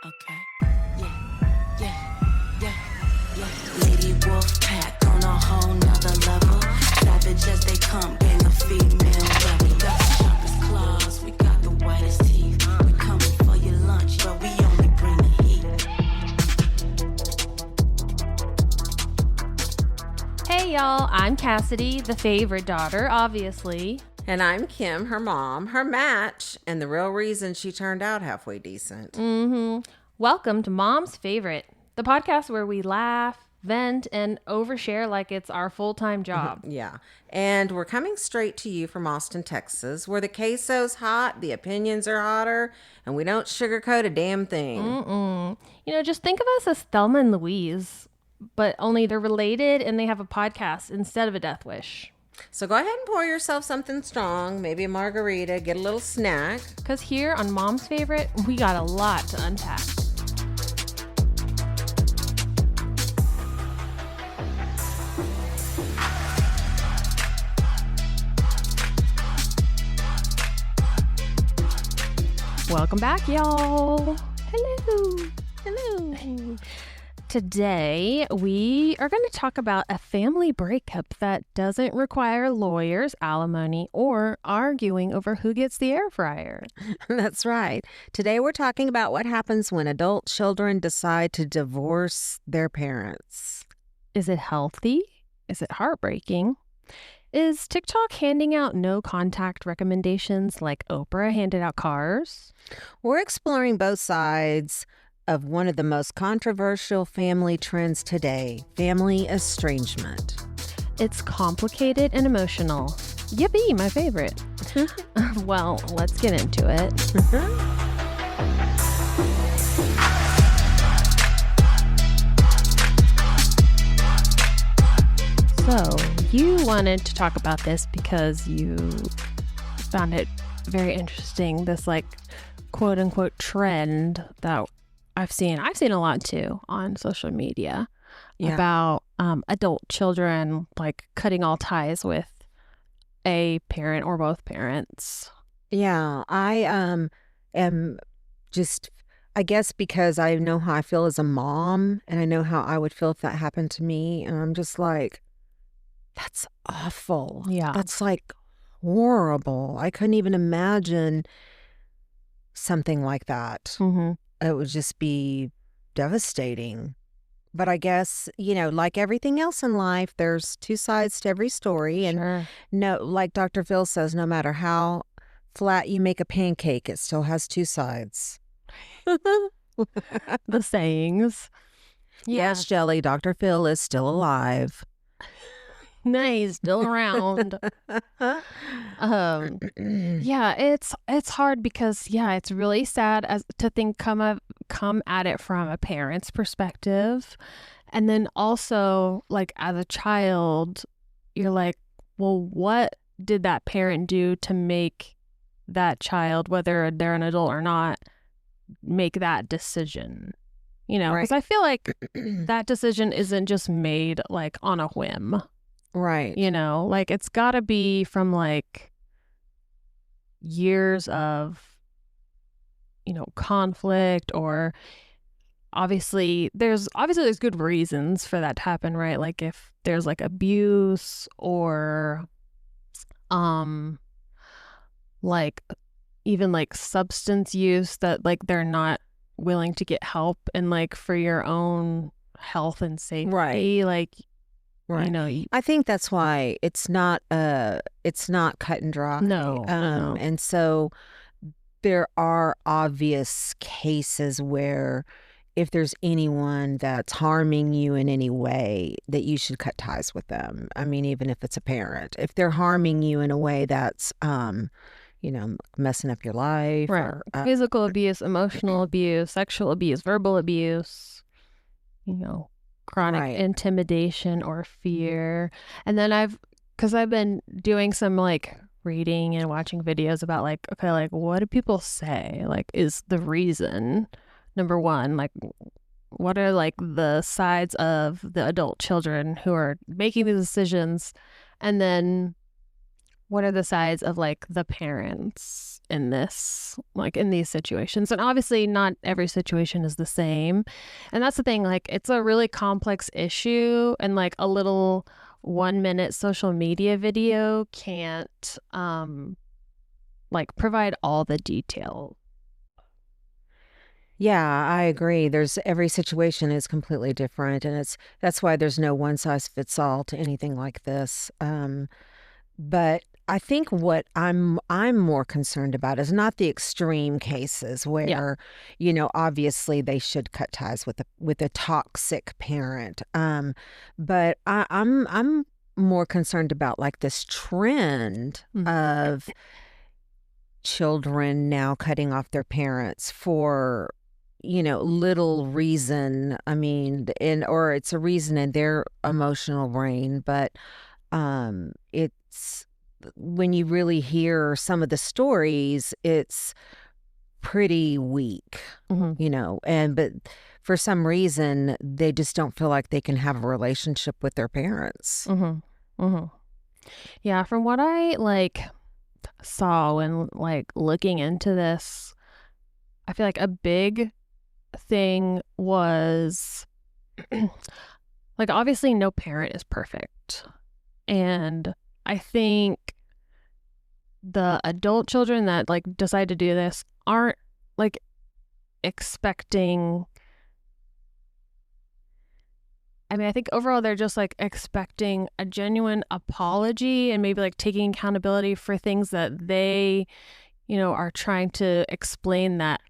Okay. Yeah. Lady Wolf Pack on a whole nother level. Savage as they come, gang of female rebel. We got the sharpest claws, we got the whitest teeth. We coming for your lunch, but we only bring the heat. Hey y'all, I'm Cassidy, the favorite daughter, obviously. And I'm Kim, her mom, her match, and the real reason she turned out halfway decent. Welcome to Mom's Favorite, the podcast where we laugh, vent, and overshare like it's our full-time job. Yeah. And we're coming straight to you from Austin, Texas, where the queso's hot, the opinions are hotter, and we don't sugarcoat a damn thing. You know, just think of us as Thelma and Louise, but only they're related and they have a podcast instead of a death wish. So go ahead and pour yourself something strong, maybe a margarita, get a little snack. Because here on Mom's Favorite, we got a lot to unpack. Welcome back, y'all. Hello. Today, we are going to talk about a family breakup that doesn't require lawyers, alimony, or arguing over who gets the air fryer. That's right. Today we're talking about what happens when adult children decide to divorce their parents. Is it healthy? Is it heartbreaking? Is TikTok handing out no contact recommendations like Oprah handed out cars? We're exploring both sides of one of the most controversial family trends today, family estrangement. It's complicated and emotional. Yippee, my favorite. Well, let's get into it. So, you wanted to talk about this because you found it very interesting, this like quote unquote trend that I've seen a lot too on social media about adult children like cutting all ties with a parent or both parents. Yeah, I am just, I guess because I know how I feel as a mom and I know how I would feel if that happened to me. And I'm just like, that's awful. Yeah. That's like horrible. I couldn't even imagine something like that. Mm-hmm. It would just be devastating. But I guess, you know, like everything else in life, there's two sides to every story. And Sure. no, like Dr. Phil says, no matter how flat you make a pancake, it still has two sides. The sayings. Yes, Jelly, Dr. Phil is still alive. Nice, still around. Yeah, it's hard because it's really sad as to think come at it from a parent's perspective, and then also like as a child, you're like, well, what did that parent do to make that child, whether they're an adult or not, make that decision? You know, because I feel like that decision isn't just made like on a whim. Right. You know, like it's got to be from like years of, you know, conflict, or obviously there's good reasons for that to happen, right? Like if there's like abuse or like even like substance use that like they're not willing to get help and like for your own health and safety. Right. Like, right. You know, I think that's why it's not cut and dry. No. And so there are obvious cases where if there's anyone that's harming you in any way, that you should cut ties with them. I mean, even if it's a parent, if they're harming you in a way that's, you know, messing up your life. Right. Or, physical abuse, emotional abuse, sexual abuse, verbal abuse, you know, chronic intimidation or fear. And then because I've been doing some like reading and watching videos about like, okay, like what do people say? Like, is the reason, number one, like what are like the sides of the adult children who are making these decisions? And then what are the sides of like the parents in this, like in these situations? And obviously not every situation is the same. And that's the thing, like it's a really complex issue, and like a little 1-minute social media video can't like provide all the detail. Yeah, I agree. Every situation is completely different, and that's why there's no one size fits all to anything like this. But I think what I'm more concerned about is not the extreme cases where, obviously they should cut ties with a toxic parent. But I'm more concerned about like this trend of children now cutting off their parents for little reason. I mean, or it's a reason in their emotional brain, but it's when you really hear some of the stories, it's pretty weak, but for some reason they just don't feel like they can have a relationship with their parents. Yeah, from what I like saw when like looking into this, I feel like a big thing was like obviously no parent is perfect, and I think the adult children that like decide to do this aren't like expecting, I mean, I think overall they're just like expecting a genuine apology and maybe like taking accountability for things that they, are trying to explain that,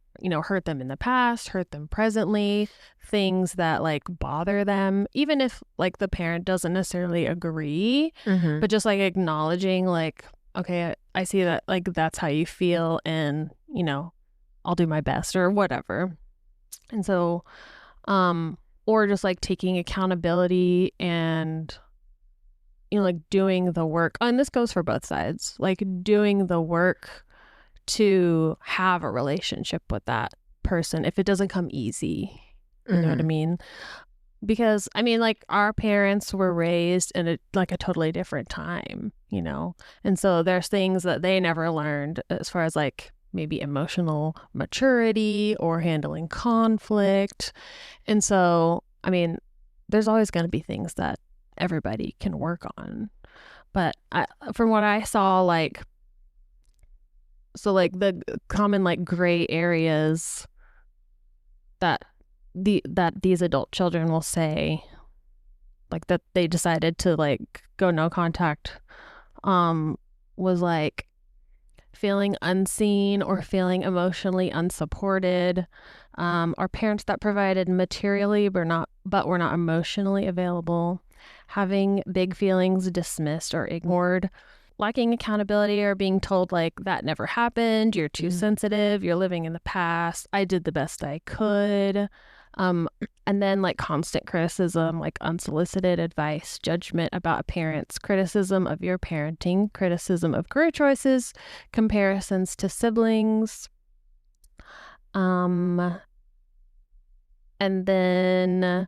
hurt them in the past, hurt them presently, things that like bother them, even if like the parent doesn't necessarily agree, but just like acknowledging like, okay, I see that like that's how you feel, and, I'll do my best or whatever. And so, or just like taking accountability and, like doing the work. And this goes for both sides, like doing the work to have a relationship with that person if it doesn't come easy. You know what I mean? Because I mean, like our parents were raised in a totally different time, and so there's things that they never learned as far as like maybe emotional maturity or handling conflict. And so, I mean, there's always going to be things that everybody can work on. But from what I saw, like, so like the common like gray areas that these adult children will say, like that they decided to like go no contact, was like feeling unseen or feeling emotionally unsupported, or parents that provided materially but were not emotionally available, having big feelings dismissed or ignored, lacking accountability or being told like that never happened, you're too sensitive, you're living in the past, I did the best I could. And then like constant criticism, like unsolicited advice, judgment about a parent's, criticism of your parenting, criticism of career choices, comparisons to siblings. And then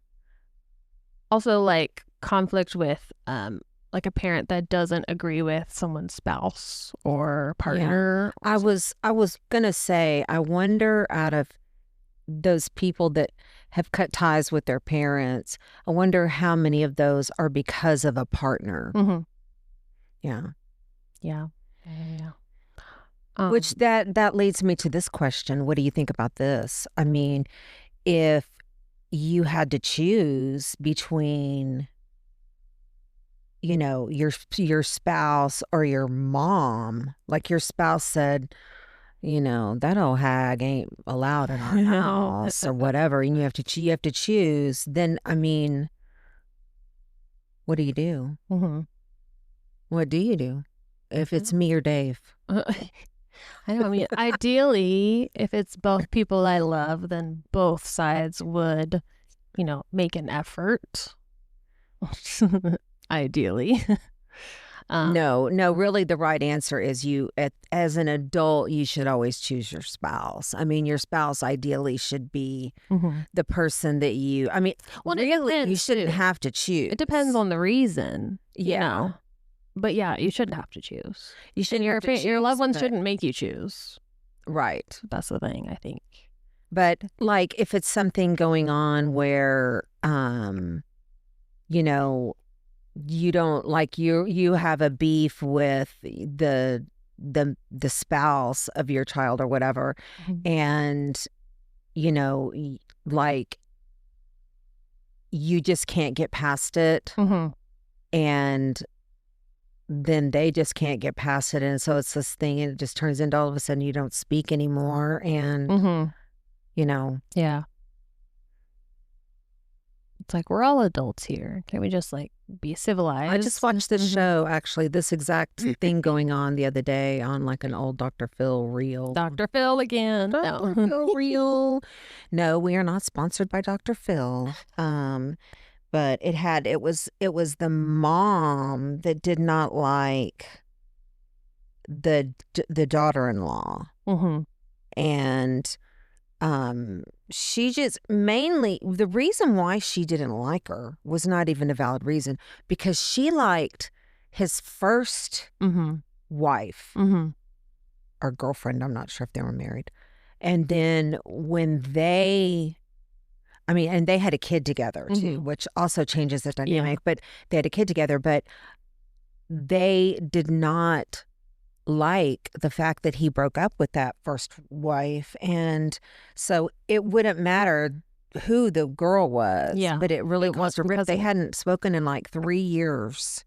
also like conflict with like a parent that doesn't agree with someone's spouse or partner. Yeah. I was gonna say, I wonder, out of those people that have cut ties with their parents, I wonder how many of those are because of a partner. Yeah. Which that leads me to this question. What do you think about this? I mean, if you had to choose between, your spouse or your mom, like your spouse said, that old hag ain't allowed in our house or whatever, and you have to choose, then I mean, what do you do? What do you do if it's me or Dave? I know. I mean, ideally, if it's both people I love, then both sides would, make an effort. Ideally. No, really the right answer is as an adult, you should always choose your spouse. I mean, your spouse ideally should be the person that well, really, you shouldn't have to choose. It depends on the reason. Yeah. But yeah, you shouldn't have to choose. You shouldn't Your have to your loved choose, ones but- shouldn't make you choose. Right. That's the thing, I think. But like if it's something going on where you know, you don't like you have a beef with the spouse of your child or whatever, and you know, like you just can't get past it, and then they just can't get past it, and so it's this thing, and it just turns into all of a sudden you don't speak anymore, and you know, Yeah. It's like we're all adults here. Can we just like be civilized? I just watched this show, actually, this exact thing going on the other day on like an old Dr. Phil reel. Dr. Phil again. Dr. No. Phil reel. No, we are not sponsored by Dr. Phil. But it was the mom that did not like the daughter-in-law, and she just mainly the reason why she didn't like her was not even a valid reason, because she liked his first wife or girlfriend. I'm not sure if they were married. And then when and they had a kid together too, which also changes the dynamic, but they had a kid together, but they did not like the fact that he broke up with that first wife. And so it wouldn't matter who the girl was, but it really was because they hadn't spoken in like 3 years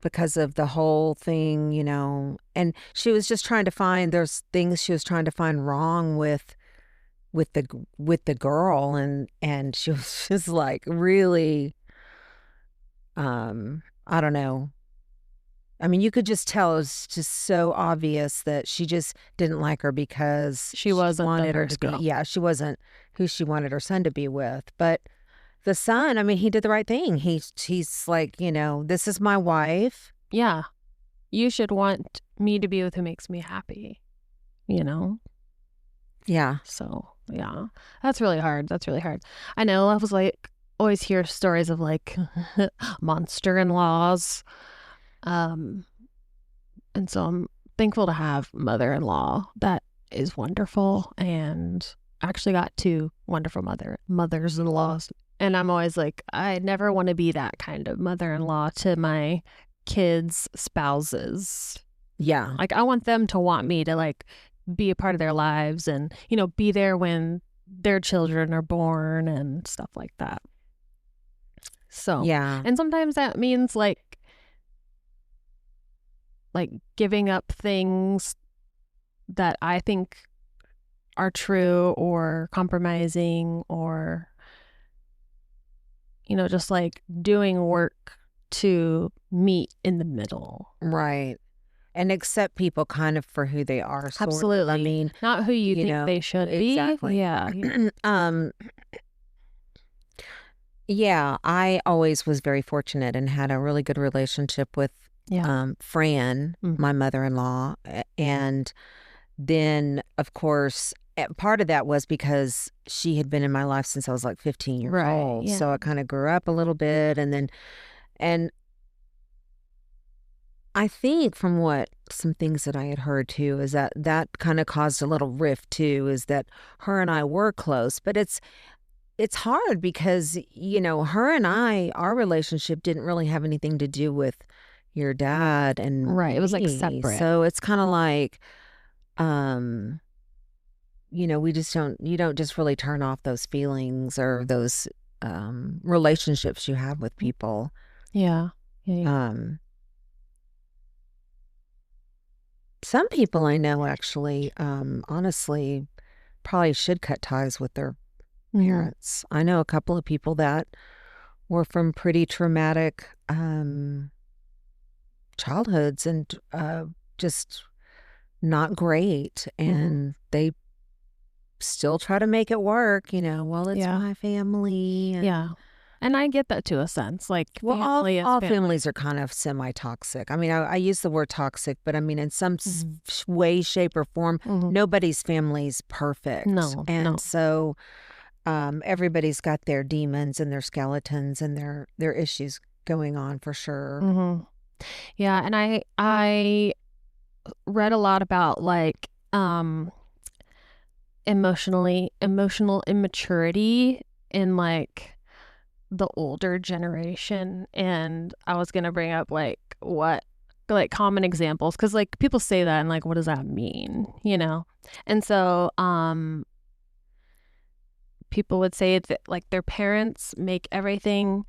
because of the whole thing, you know. And she was just trying to find, there's things she was trying to find wrong with the girl, and she was just like really I don't know. I mean, you could just tell it was just so obvious that she just didn't like her because she wasn't wanted her to be. girl. Yeah, she wasn't who she wanted her son to be with. But the son, I mean, he did the right thing. He's like, you know, this is my wife. Yeah, you should want me to be with who makes me happy. You know. Yeah. So yeah, that's really hard. I know. I was like always hear stories of like monster-in-laws. And so I'm thankful to have mother-in-law. That is wonderful. And I actually got 2 wonderful mothers-in-laws. And I'm always like, I never want to be that kind of mother-in-law to my kids' spouses. Yeah. Like I want them to want me to like be a part of their lives and, you know, be there when their children are born and stuff like that. So, yeah. And sometimes that means like giving up things that I think are true, or compromising, or, you know, just like doing work to meet in the middle. Right. And accept people kind of for who they are. Sort Absolutely. Of. I mean, not who you think know, they should exactly. be. Yeah. Yeah, I always was very fortunate and had a really good relationship with Fran, my mother-in-law. And then, of course, part of that was because she had been in my life since I was like 15 years old. Yeah. So I kind of grew up a little bit. And I think from what some things that I had heard too is that kind of caused a little rift too, is that her and I were close, but it's hard because, you know, her and I, our relationship didn't really have anything to do with your dad and Right. It was like me. separate. So it's kind of like, you know, you don't just really turn off those feelings or those relationships you have with people. Yeah. Some people I know actually, honestly, probably should cut ties with their parents. I know a couple of people that were from pretty traumatic childhoods and just not great, and they still try to make it work, you know. Well, it's my family. And, and I get that to a sense. Like, well, family all families are kind of semi-toxic. I mean, I use the word toxic, but I mean, in some way, shape, or form, nobody's family's perfect. No, and so everybody's got their demons and their skeletons and their issues going on for sure. Yeah, and I read a lot about like emotional immaturity in like the older generation, and I was gonna bring up like what like common examples, because like people say that and like what does that mean, you know? And so people would say that like their parents make everything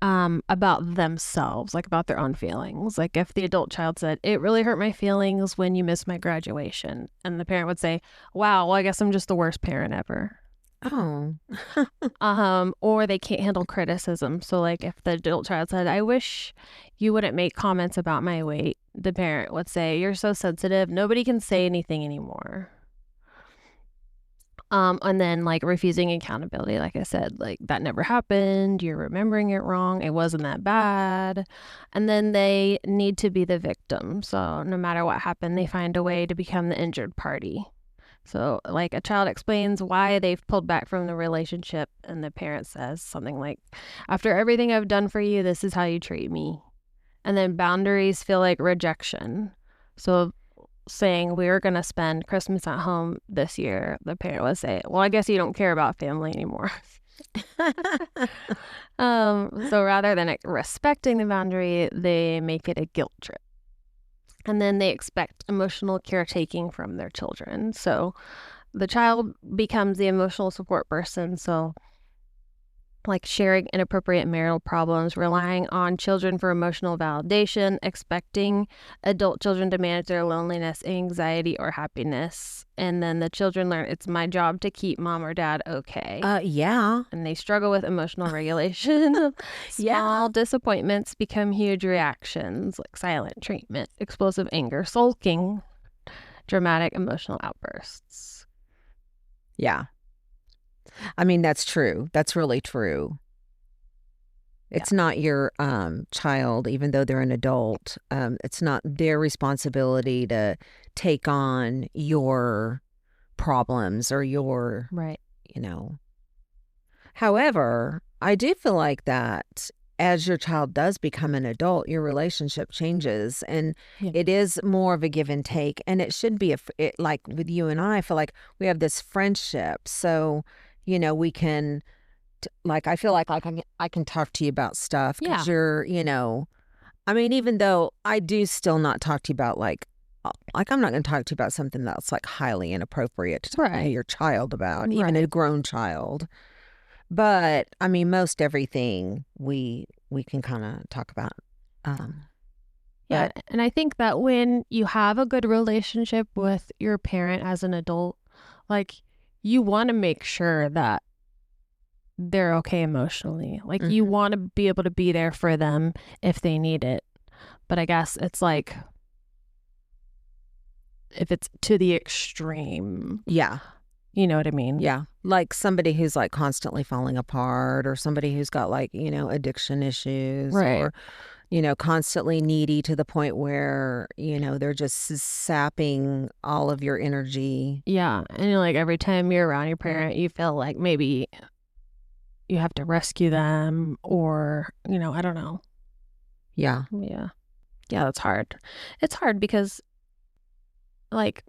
about themselves, like about their own feelings. Like if the adult child said, "It really hurt my feelings when you missed my graduation," and the parent would say, "Wow, well, I guess I'm just the worst parent ever." Oh. Or they can't handle criticism. So like if the adult child said, "I wish you wouldn't make comments about my weight," the parent would say, "You're so sensitive. Nobody can say anything anymore." And then like refusing accountability, like I said, like that never happened, you're remembering it wrong, it wasn't that bad. And then they need to be the victim. So no matter what happened, they find a way to become the injured party. So like a child explains why they've pulled back from the relationship, and the parent says something like, "After everything I've done for you, this is how you treat me." And then boundaries feel like rejection. So saying we're going to spend Christmas at home this year, the parent would say, "Well, I guess you don't care about family anymore." So rather than respecting the boundary, they make it a guilt trip. And then they expect emotional caretaking from their children. So the child becomes the emotional support person. So like sharing inappropriate marital problems, relying on children for emotional validation, expecting adult children to manage their loneliness, anxiety, or happiness. And then the children learn it's my job to keep mom or dad okay. Yeah. And they struggle with emotional regulation. Small disappointments become huge reactions, like silent treatment, explosive anger, sulking, dramatic emotional outbursts. Yeah. I mean, that's true. That's really true. It's not your child, even though they're an adult. It's not their responsibility to take on your problems or your, Right. you know. However, I do feel like that as your child does become an adult, your relationship changes, and it is more of a give and take. And it should be like with you and I feel like we have this friendship. So, you know, we can, like, I feel like I can talk to you about stuff because you're, you know, I mean, even though I do still not talk to you about like I'm not going to talk to you about something that's like highly inappropriate to talk to your child about, even a grown child. But I mean, most everything we can kind of talk about. Yeah, and I think that when you have a good relationship with your parent as an adult, like you want to make sure that they're okay emotionally. Like you want to be able to be there for them if they need it. But I guess it's like if it's to the extreme. Yeah. You know what I mean? Yeah. Like somebody who's like constantly falling apart, or somebody who's got like, you know, addiction issues, or, you know, constantly needy to the point where, you know, they're just sapping all of your energy. Yeah. And like every time you're around your parent, you feel like maybe you have to rescue them, or, you know, I don't know. Yeah. Yeah. Yeah, that's hard. It's hard because like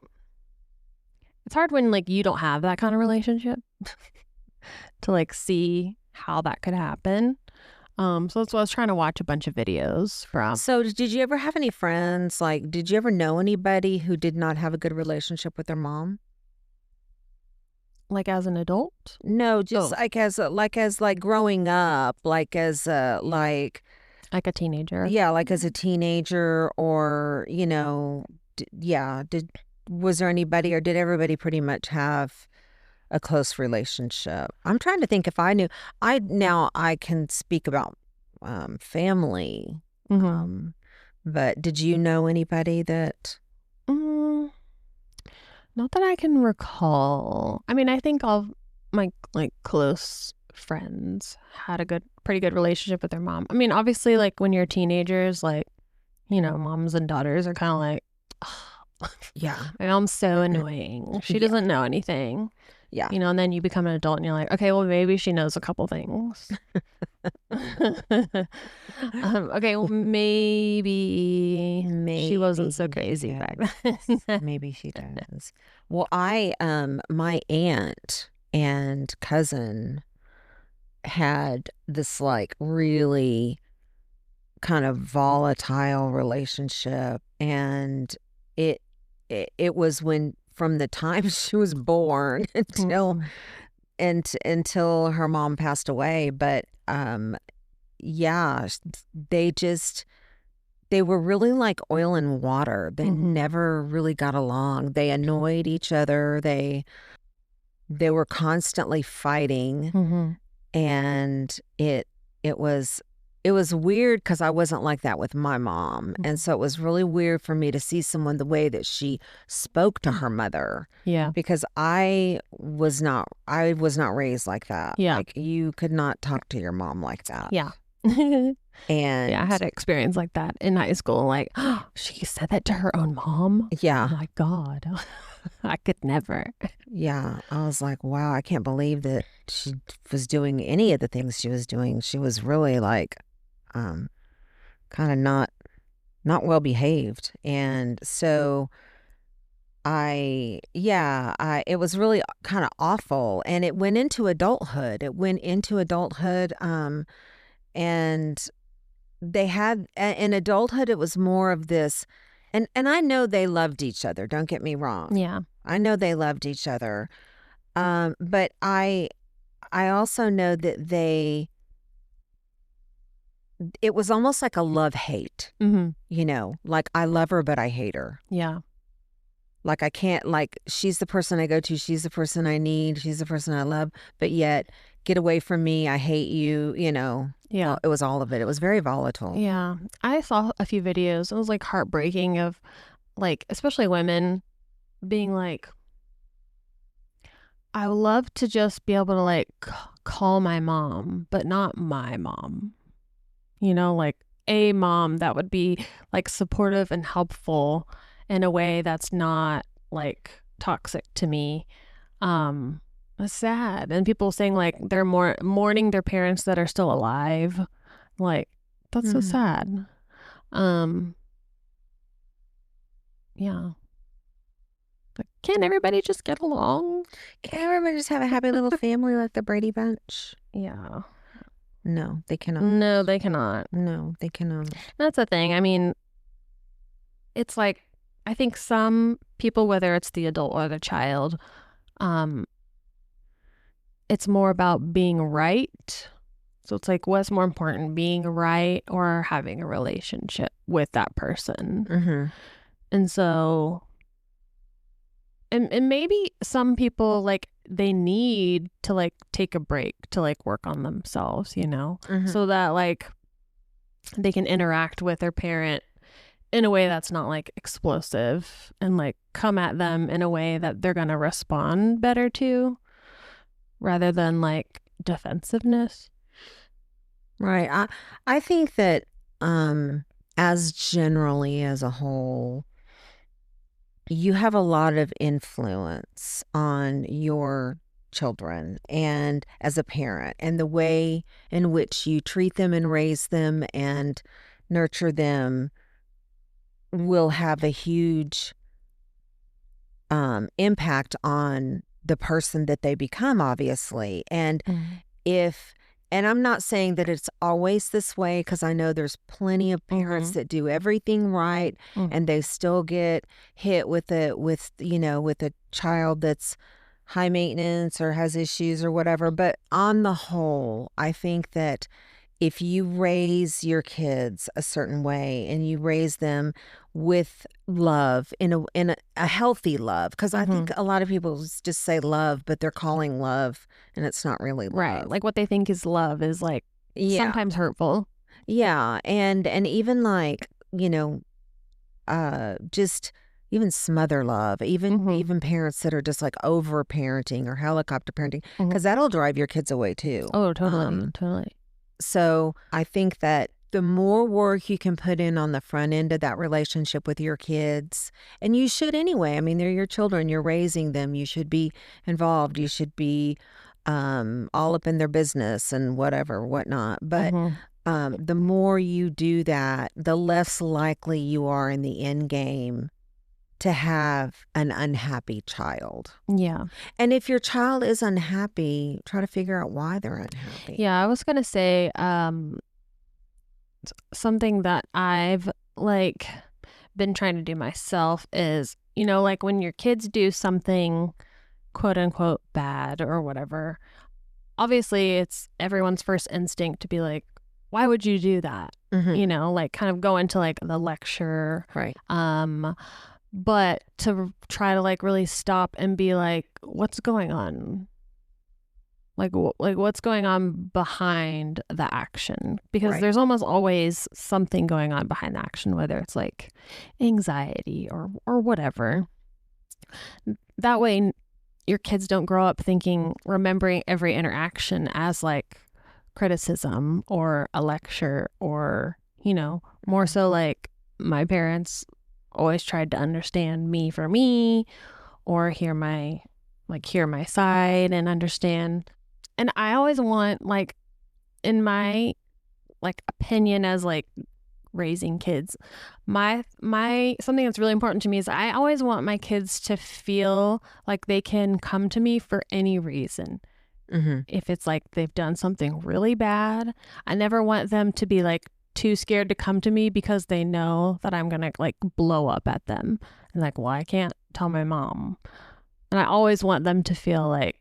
it's hard when like you don't have that kind of relationship to like see how that could happen. So that's why I was trying to watch a bunch of videos from. So did you ever have any friends, like, did you ever know anybody who did not have a good relationship with their mom? Like as an adult? No, just like as growing up, like as like a teenager. Yeah, like as a teenager, or, you know, was there anybody, or did everybody pretty much have a close relationship? I'm trying to think if I knew. I can speak about family. But did you know anybody that? Not that I can recall. I mean, I think all my like close friends had a pretty good relationship with their mom. I mean, obviously, like when you're teenagers, like, you know, moms and daughters are kind of like, yeah, my mom's so annoying. She doesn't know anything. Yeah. You know, and then you become an adult and you're like, okay, well, maybe she knows a couple things. Okay, well, maybe she wasn't so crazy back then. Maybe she does. Well, my aunt and cousin had this like really kind of volatile relationship, and it was when from the time she was born until her mom passed away. But yeah, they were really like oil and water. They never really got along. They annoyed each other. They were constantly fighting, and it was weird because I wasn't like that with my mom. And so it was really weird for me to see someone the way that she spoke to her mother. Yeah. Because I was not raised like that. Yeah. Like you could not talk to your mom like that. Yeah. And yeah, I had an experience like that in high school. Like, oh, she said that to her own mom? Yeah. Oh my God. I could never. Yeah. I was like, wow, I can't believe that she was doing any of the things she was doing. She was really like kind of not well behaved. And so it was really kind of awful. And it went into adulthood. And they had, in adulthood, it was more of this, and I know they loved each other. Don't get me wrong. Yeah. I know they loved each other. But I also know that it was almost like a love-hate, you know, like I love her, but I hate her. Yeah. Like I can't, like she's the person I go to. She's the person I need. She's the person I love, but yet get away from me. I hate you, you know. Yeah. Well, it was all of it. It was very volatile. Yeah. I saw a few videos. It was like heartbreaking of like, especially women being like, I would love to just be able to like call my mom, but not my mom. You know, like a mom that would be like supportive and helpful in a way that's not like toxic to me. It's sad. And people saying like they're mourning their parents that are still alive. Like that's so sad. Yeah. But can't everybody just get along? Can't everybody just have a happy little family like the Brady Bunch? Yeah. No, they cannot. No, they cannot. No, they cannot. That's the thing. I mean, it's like, I think some people, whether it's the adult or the child, it's more about being right. So it's like, what's more important, being right or having a relationship with that person? And so, and maybe some people, like, they need to, like, take a break to, like, work on themselves, you know? So that, like, they can interact with their parent in a way that's not, like, explosive and, like, come at them in a way that they're going to respond better to rather than, like, defensiveness. Right. I think that as generally as a whole, you have a lot of influence on your children and as a parent, and the way in which you treat them and raise them and nurture them will have a huge impact on the person that they become, obviously. And and I'm not saying that it's always this way, because I know there's plenty of parents that do everything right and they still get hit with a child that's high maintenance or has issues or whatever. But on the whole, I think that if you raise your kids a certain way and you raise them with love, in a healthy love, because I think a lot of people just say love, but they're calling love and it's not really love. Right. Like what they think is love is like sometimes hurtful. Yeah. And even like, just even smother love, even parents that are just like over parenting or helicopter parenting, because that'll drive your kids away too. Oh, totally. Totally. So I think that the more work you can put in on the front end of that relationship with your kids, and you should anyway. I mean, they're your children. You're raising them. You should be involved. You should be all up in their business and whatnot. But the more you do that, the less likely you are in the end game to have an unhappy child. Yeah. And if your child is unhappy, try to figure out why they're unhappy. Yeah, I was gonna say something that I've like been trying to do myself is, you know, like when your kids do something quote unquote bad or whatever, obviously it's everyone's first instinct to be like, why would you do that? You know, like kind of go into like the lecture. Right. But to try to like really stop and be like, what's going on? Like what's going on behind the action? Because there's almost always something going on behind the action, whether it's like anxiety or whatever. That way your kids don't grow up remembering every interaction as like criticism or a lecture, or, you know, more so like my parents always tried to understand me for me, or hear my side and understand. And I always want, like, in my like opinion as like raising kids, my something that's really important to me is I always want my kids to feel like they can come to me for any reason. If it's like they've done something really bad, I never want them to be like too scared to come to me because they know that I'm gonna like blow up at them and like, well, I can't tell my mom. And I always want them to feel like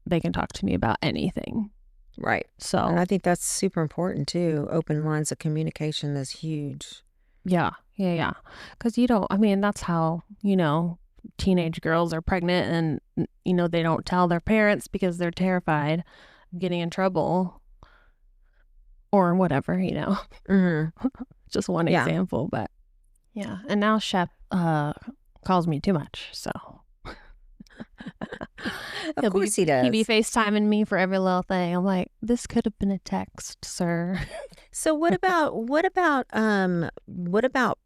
they can talk to me about anything. Right. So, and I think that's super important too. Open lines of communication is huge. Yeah. Because that's how, you know, teenage girls are pregnant and, you know, they don't tell their parents because they're terrified of getting in trouble or whatever, you know. Just one example, but yeah. And now Shep calls me too much, so. Of course he does. He'd be FaceTiming me for every little thing. I'm like, this could have been a text, sir. So what about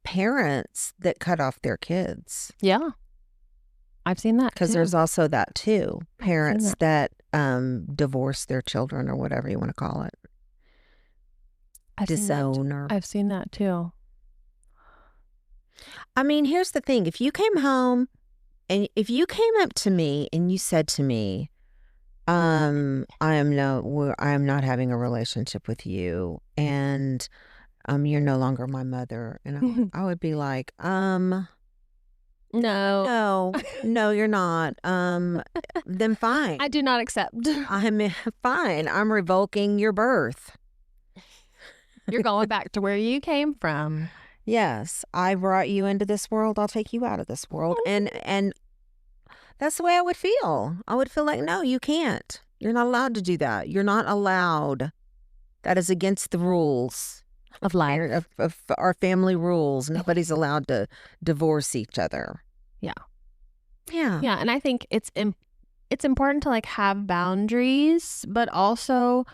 parents that cut off their kids? Yeah. I've seen that because too. there's also that too. Parents that divorce their children or whatever you want to call it. Disown or I've seen that too. I mean, here's the thing. If you came home and if you came up to me and you said to me, I am not having a relationship with you, and you're no longer my mother, and I would be like, no, you're not. Then fine. I do not accept. I'm fine. I'm revoking your birth. You're going back to where you came from. Yes, I brought you into this world. I'll take you out of this world. And that's the way I would feel. I would feel like, no, you can't. You're not allowed to do that. You're not allowed. That is against the rules of life, of our family rules. Nobody's allowed to divorce each other. Yeah. And I think it's important to like have boundaries, but also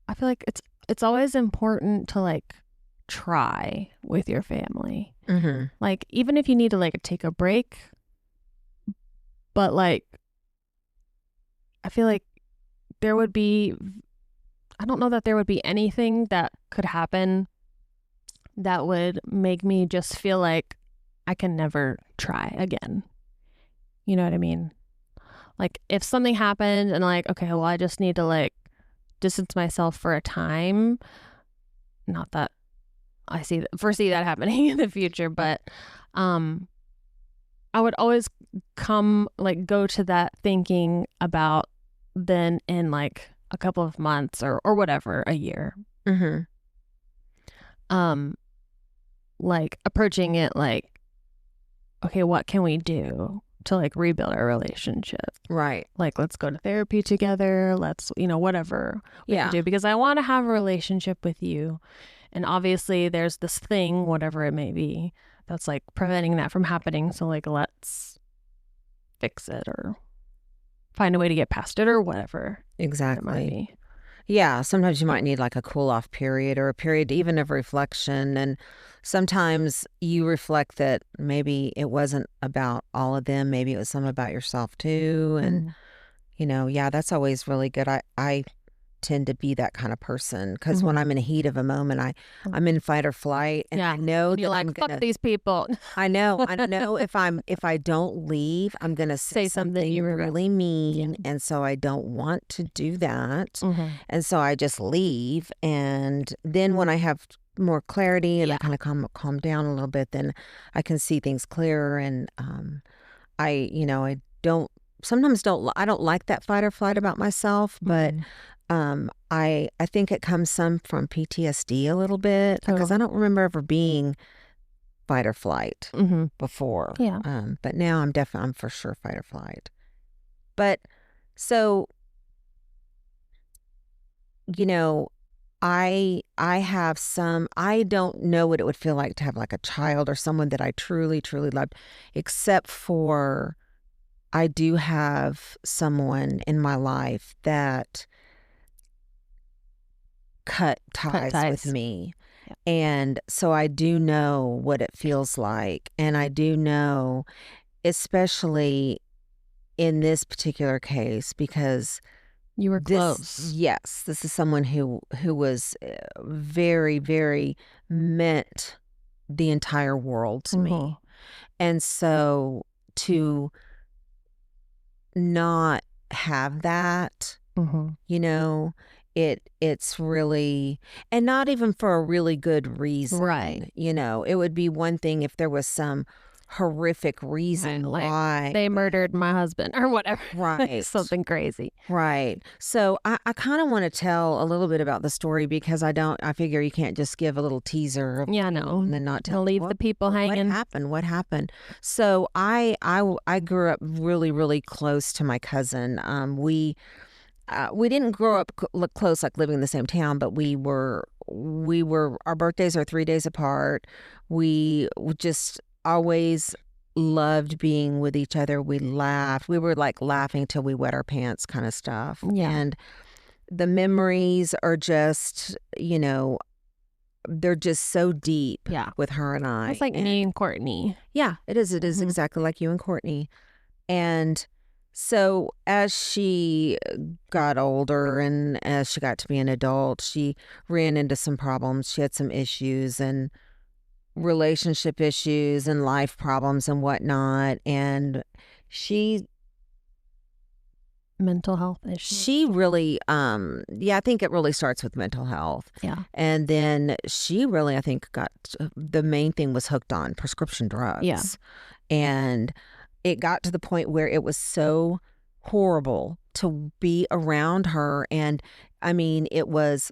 I feel like it's always important to like try with your family. Like, even if you need to like take a break, but like, I feel like I don't know that there would be anything that could happen that would make me just feel like I can never try again. You know what I mean? Like, if something happened and like, okay, well, I just need to like distance myself for a time. Not that I foresee that happening in the future, but I would always go to that thinking about then in like a couple of months or whatever, a year. Like approaching it like, okay, what can we do to like rebuild our relationship? Right. Like, let's go to therapy together. Let's, whatever we can do, because I want to have a relationship with you. And obviously there's this thing, whatever it may be, that's like preventing that from happening. So like, let's fix it or find a way to get past it or whatever. Exactly. It might be. Yeah, sometimes you might need like a cool off period or a period even of reflection. And sometimes you reflect that maybe it wasn't about all of them. Maybe it was some about yourself too. And, Mhm. yeah, that's always really good. I tend to be that kind of person because when I'm in a heat of a moment, I'm in fight or flight, and I know And that you're like, I'm fuck gonna. these people. I know if I don't leave, I'm gonna say Say something something you regret. really mean, and so I don't want to do that, Mhm. and so I just leave. And then when I have more clarity and I Yeah. kind of calm down a little bit, then I can see things clearer. And I don't sometimes I don't like that fight or flight about myself, but Mhm. I think it comes some from PTSD a little bit because I Totally. don't remember ever being fight or flight Mm-hmm. before. Yeah. But now I'm for sure fight or flight. But so, you know, I don't know what it would feel like to have like a child or someone that I truly, truly loved, except for I do have someone in my life that cut Cut ties with ties. me. Yeah. And so I do know what it feels like. And I do know, especially in this particular case, because You were close. this is someone who was very, very meant the entire world to Mhm. me. And so to not have that, Mhm. you know, it's really, and not even for a really good reason. Right. It would be one thing if there was some horrific reason Like why. they murdered my husband or whatever. Like Right. something crazy. Right. So I kind of want to tell a little bit about the story because I figure you can't just give a little teaser of Yeah, you no. and then not tell I'll leave what, the people what hanging. happened. What happened? So I grew up really, really close to my cousin. We didn't grow up look close, like living in the same town, but we were our birthdays are 3 days apart. We just always loved being with each other. We laughed. We were like laughing till we wet our pants kind of stuff. Yeah. And the memories are just, they're just so deep Yeah. with her and I. It's like me and Courtney. Yeah, it is. It is Mhm. exactly like you and Courtney. And so as she got older and as she got to be an adult, she ran into some problems. She had some issues and relationship issues and life problems and whatnot. And she Mental health issues. she really I think it really starts with mental health. Yeah. And then she really, I think, got the main thing was hooked on prescription drugs. Yeah. And it got to the point where it was so horrible to be around her. And I mean, it was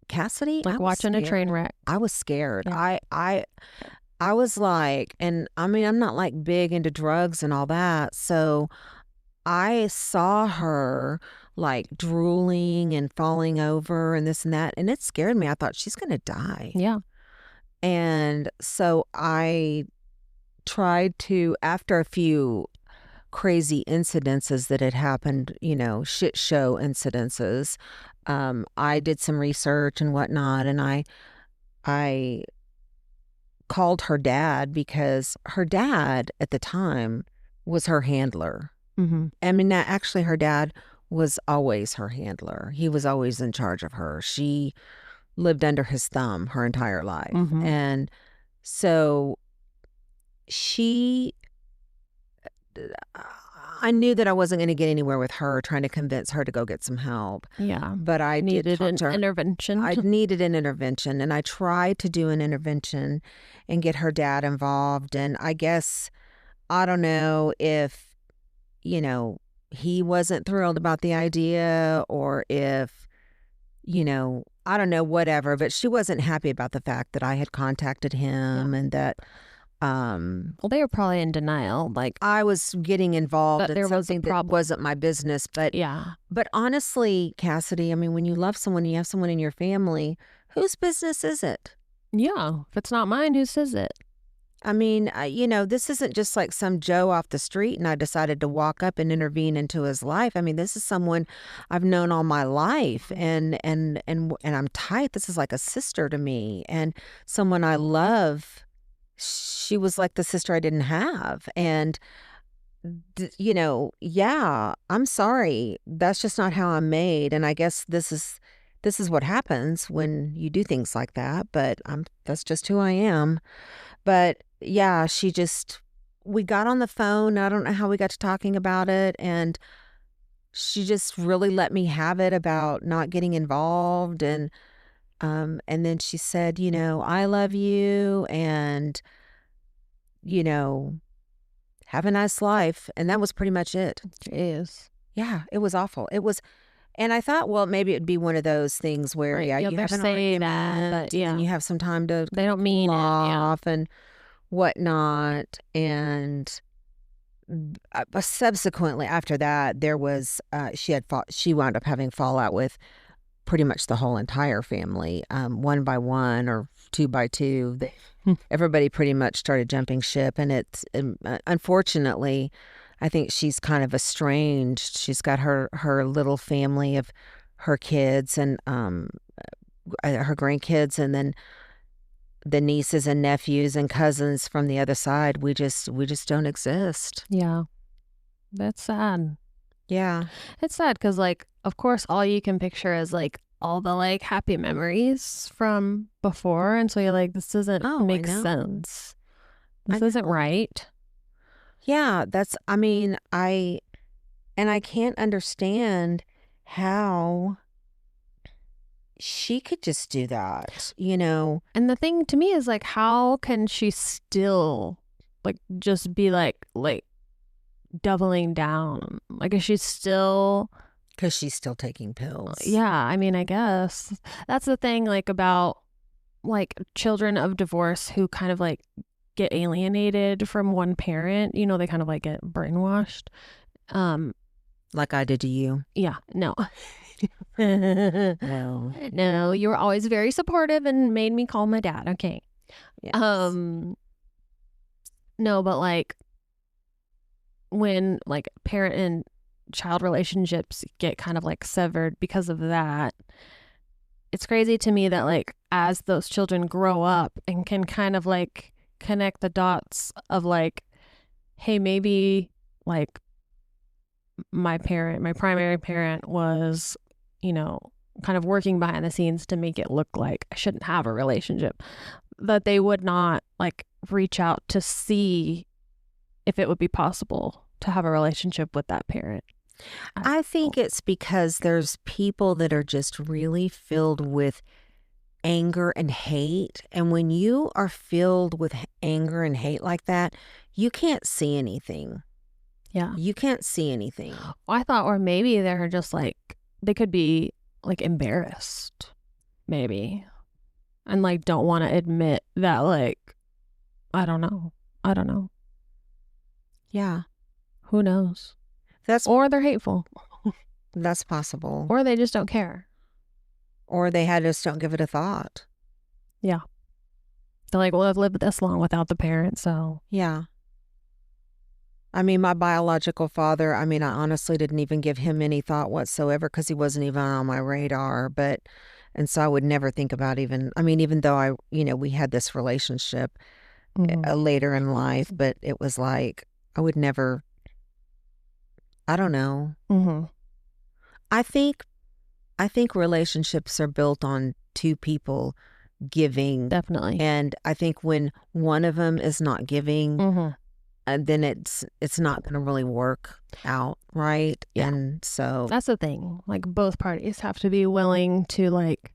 Cassidy, Like I was watching a scared. train wreck. I was scared. Yeah. I was like, and I mean, I'm not like big into drugs and all that. So I saw her like drooling and falling over and this and that, and it scared me. I thought she's going to die. Yeah. And so I tried to, after a few crazy incidences that had happened, shit show incidences, I did some research and whatnot, and I called her dad because her dad at the time was her handler. Mm-hmm. I mean, actually, her dad was always her handler. He was always in charge of her. She lived under his thumb her entire life. Mhm. And so I knew that I wasn't going to get anywhere with her trying to convince her to go get some help. Yeah. But I did Needed talk an to her. intervention. I needed an intervention, and I tried to do an intervention and get her dad involved. And I guess, I don't know if, he wasn't thrilled about the idea or if, I don't know, whatever, but she wasn't happy about the fact that I had contacted him and that Well, they were probably in denial. Like, I was getting involved But in there was a something that problem. wasn't my business. But yeah. but honestly, Cassidy, I mean, when you love someone, you have someone in your family, whose business is it? Yeah. If it's not mine, who says it? I mean, this isn't just like some Joe off the street and I decided to walk up and intervene into his life. I mean, this is someone I've known all my life and I'm tight. This is like a sister to me and someone I love. She was like the sister I didn't have. And yeah, I'm sorry. That's just not how I'm made. And I guess this is what happens when you do things like that, but that's just who I am. But yeah, we got on the phone. I don't know how we got to talking about it. And she just really let me have it about not getting involved. And then she said, I love you and, you know, have a nice life. And that was pretty much it. Jeez. Yeah, it was awful. And I thought, well, maybe it'd be one of those things where, Right. yeah, Yeah, you they're have an saying that, argument, but and yeah. then you have some time to They don't mean it. Yeah. off and whatnot. And subsequently after that, there was she wound up having fallout with pretty much the whole entire family, one by one or two by two. Everybody pretty much started jumping ship, and it's unfortunately, I think she's kind of estranged. She's got her little family of her kids and her grandkids, and then the nieces and nephews and cousins from the other side. We just don't exist. Yeah. That's sad. Yeah. It's sad because, like, of course, all you can picture is like all the like happy memories from before. And so you're like, this doesn't make sense. This isn't right. Yeah. I can't understand how she could just do that, And the thing to me is like, how can she still like just be like doubling down? Like, is she still... Because she's still taking pills. Yeah, I mean, I guess that's the thing, like, about like children of divorce who kind of like get alienated from one parent. They kind of like get brainwashed. Like I did to you. Yeah, no. Well, no, you were always very supportive and made me call my dad. Okay. yes. No, but like when like parent and child relationships get kind of like severed because of that, it's crazy to me that like as those children grow up and can kind of like connect the dots of like, hey, maybe like my primary parent was, kind of working behind the scenes to make it look like I shouldn't have a relationship, that they would not like reach out to see if it would be possible to have a relationship with that parent. I think it's because there's people that are just really filled with anger and hate. And when you are filled with anger and hate like that, you can't see anything. Yeah. You can't see anything. I thought, or maybe they're just like, they could be like embarrassed, maybe, and like don't want to admit that, like, I don't know. Yeah. Who knows? Or they're hateful. That's possible. Or they just don't care. Or they just don't give it a thought. Yeah. They're like, well, I've lived this long without the parent, so. Yeah. I mean, my biological father, I honestly didn't even give him any thought whatsoever because he wasn't even on my radar. And so I would never think about even though we had this relationship later in life, but it was like, I would never, I don't know. Mm-hmm. I think relationships are built on two people giving. Definitely. And I think when one of them is not giving, then it's not going to really work out, right? Yeah. And so that's the thing. Like, both parties have to be willing to like,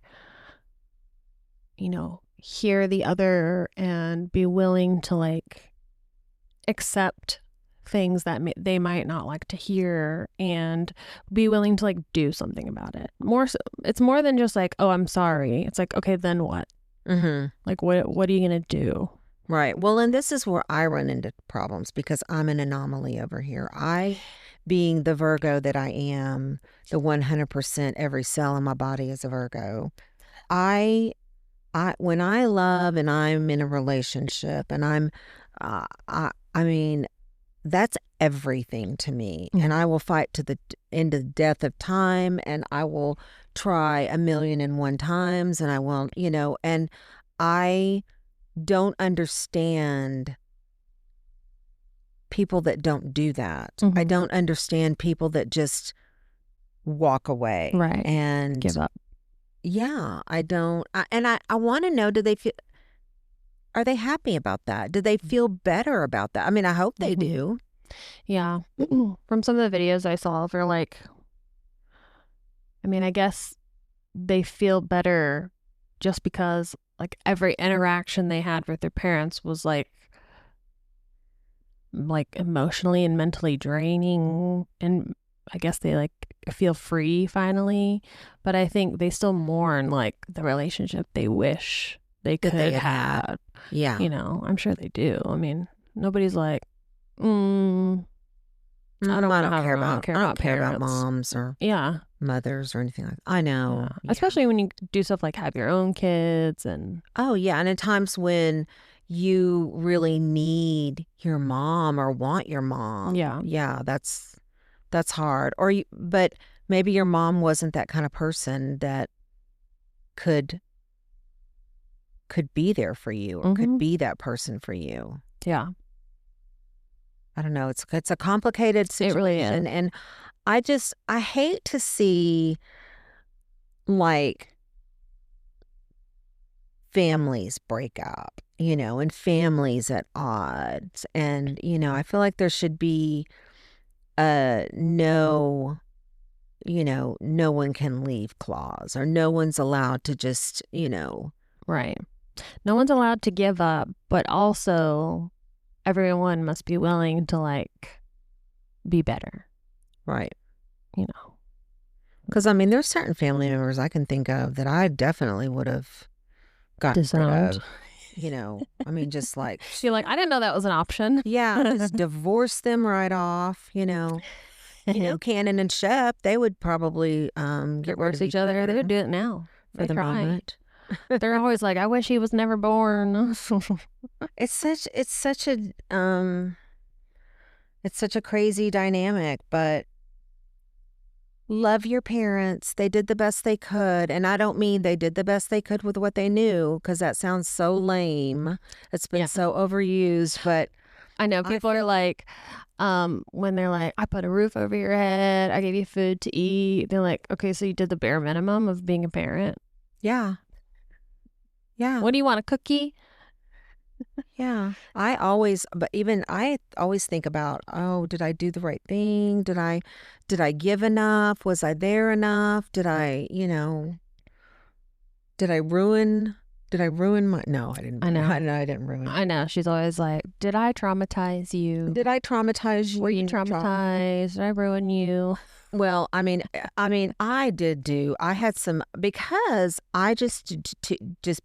hear the other and be willing to like accept things that they might not like to hear and be willing to like do something about it. It's more than just like, oh, I'm sorry. It's like, okay, then what? Mm-hmm. Like, what are you gonna do? Right. Well, and this is where I run into problems because I'm an anomaly over here. I, being the Virgo that I am, the 100% every cell in my body is a Virgo. I when I love and I'm in a relationship and I mean, that's everything to me. And I will fight to the end of the death of time, and I will try 1,000,001 times, and I won't, and I don't understand people that don't do that. I don't understand people that just walk away. Right. And give up. Yeah, I don't. I want to know, are they happy about that? Do they feel better about that? I mean, I hope they do. Yeah. From some of the videos I saw, they're like, I mean, I guess they feel better just because like every interaction they had with their parents was like emotionally and mentally draining, and I guess they like feel free finally, but I think they still mourn like the relationship they wish they could they have had. had. Yeah. I'm sure they do. I mean, nobody's like, I I don't don't care about parents. moms or Yeah. mothers or anything like that. I know. Yeah. Especially when you do stuff like have your own kids and Oh, yeah. And in times when you really need your mom or want your mom. Yeah. Yeah, that's hard. But maybe your mom wasn't that kind of person that could be there for you or could be that person for you. Yeah. I don't know. It's a complicated situation. It really is. And I hate to see like families break up, and families at odds. And, I feel like there should be no one can leave clause, or no one's allowed to just, Right. No one's allowed to give up, but also everyone must be willing to like be better. Right. Because I mean, there's certain family members I can think of that I definitely would have gotten rid of. I mean, just like You're like, I didn't know that was an option. Yeah, just divorce them right off. Cannon and Shep, they would probably get rid of each other. They would do it now for the moment. They're always like, I wish he was never born. It's such a crazy dynamic, but love your parents. They did the best they could. And I don't mean they did the best they could with what they knew, because that sounds so lame. It's been so overused, but I know people are like, when they're like, I put a roof over your head, I gave you food to eat. They're like, okay, so you did the bare minimum of being a parent. Yeah. Yeah. What do you want, a cookie? Yeah. I always think about, oh, did I do the right thing? Did I give enough? Was I there enough? Did I ruin my, no, I didn't. I know. I didn't ruin. I know. She's always like, did I traumatize you? Did I traumatize you? Were you traumatized? Did I ruin you? Well, I mean, I had some, because I just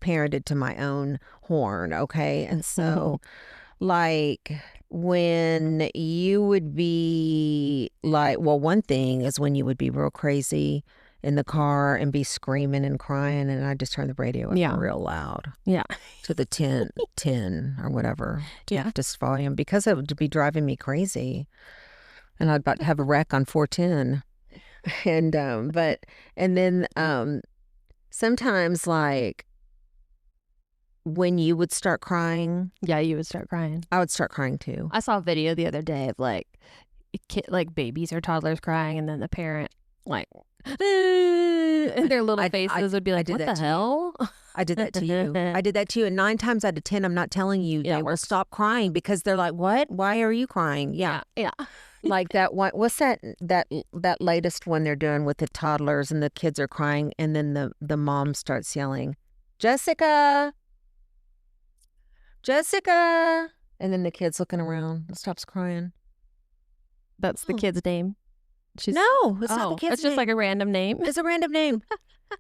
parented to my own horn, okay? And so, like, when you would be like, well, one thing is when you would be real crazy in the car and be screaming and crying, and I just turn the radio up real loud. Yeah. To the 10 or whatever. Yeah. Just volume, because it would be driving me crazy. And I'd about to have a wreck on 410. And then sometimes, like, when you would start crying. Yeah, you would start crying. I would start crying too. I saw a video the other day of like babies or toddlers crying, and then the parent like, and their little faces would be like, what the hell? I did that to you. I did that to you. And 9 times out of 10, I'm not telling you, they will stop crying, because they're like, what? Why are you crying? Yeah. Like that one. What's that latest one they're doing with the toddlers and the kids are crying, and then the mom starts yelling, Jessica. And then the kid's looking around and stops crying. That's the kid's name. No, it's not the kid's name. It's just like a random name. It's a random name.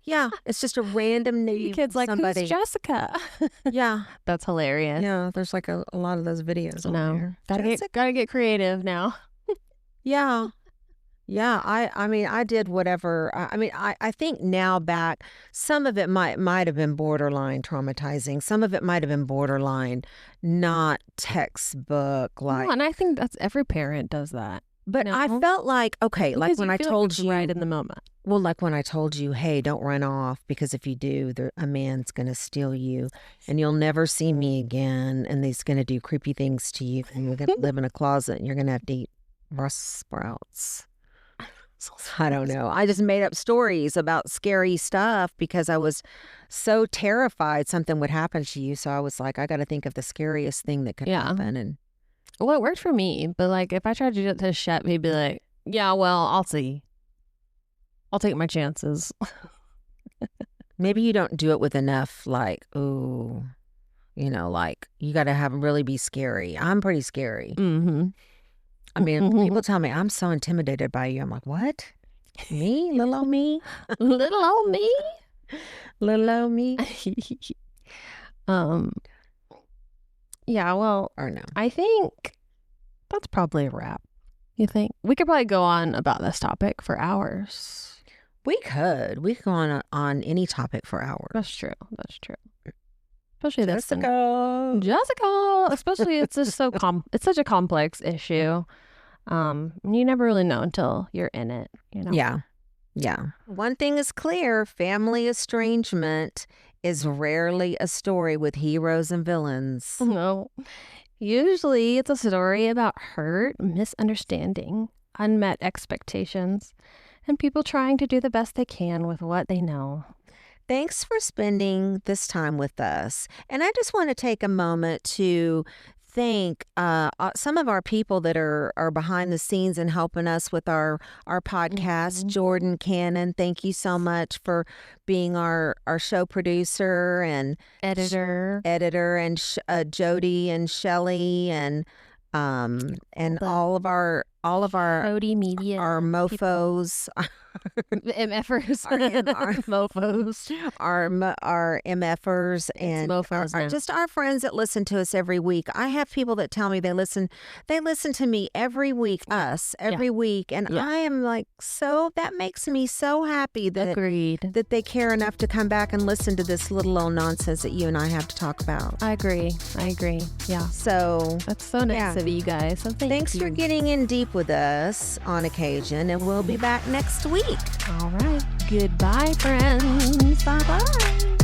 Yeah, it's just a random name. The kid's like, somebody. Who's Jessica? Yeah. That's hilarious. Yeah, there's like a lot of those videos on there. Gotta get creative now. Yeah. Yeah, I mean, I did whatever. I mean, I think now back, some of it might have been borderline traumatizing. Some of it might have been borderline not textbook like. Well, and I think that's every parent does that. But I No? felt like, okay, like Because when you I feel like told it's you, right in the moment. well, like when I told you, hey, don't run off because if you do, a man's going to steal you and you'll never see me again. And he's going to do creepy things to you and you're going to live in a closet and you're going to have to eat Brussels sprouts. I don't know. I just made up stories about scary stuff because I was so terrified something would happen to you. So I was like, I got to think of the scariest thing that could Yeah. happen. And Well, it worked for me, but like if I tried to do it to Shep, he'd be like, "Yeah, well, I'll see. I'll take my chances." maybe you don't do it with enough, like, ooh, like you got to really be scary. I'm pretty scary. Mm-hmm. I mean, people tell me I'm so intimidated by you. I'm like, what? Me? Little old me? Little old me. Little old me? Yeah, well, Or no? I think that's probably a wrap. You think? We could probably go on about this topic for hours. We could. We could go on any topic for hours. That's true. That's true. Especially this one. Jessica. Jessica. Especially it's just it's such a complex issue. You never really know until you're in it, Yeah. Yeah. One thing is clear, family estrangement is rarely a story with heroes and villains. No. Usually it's a story about hurt, misunderstanding, unmet expectations, and people trying to do the best they can with what they know. Thanks for spending this time with us. And I just want to take a moment to thank some of our people that are behind the scenes and helping us with our podcast. Mm-hmm. Jordan Cannon, thank you so much for being our show producer and Editor. and Jody and Shelley and all of our Shody media. our mofos. MFers. Our Mofos. our MFers and mofos now. just our friends that listen to us every week. I have people that tell me they listen to me every week, every week. And I am like, that makes me so happy that Agreed. that they care enough to come back and listen to this little old nonsense that you and I have to talk about. I agree. Yeah. So That's so nice of you guys. So thanks for getting in deep with us on occasion, and we'll be back next week. All right. Goodbye, friends. Bye-bye.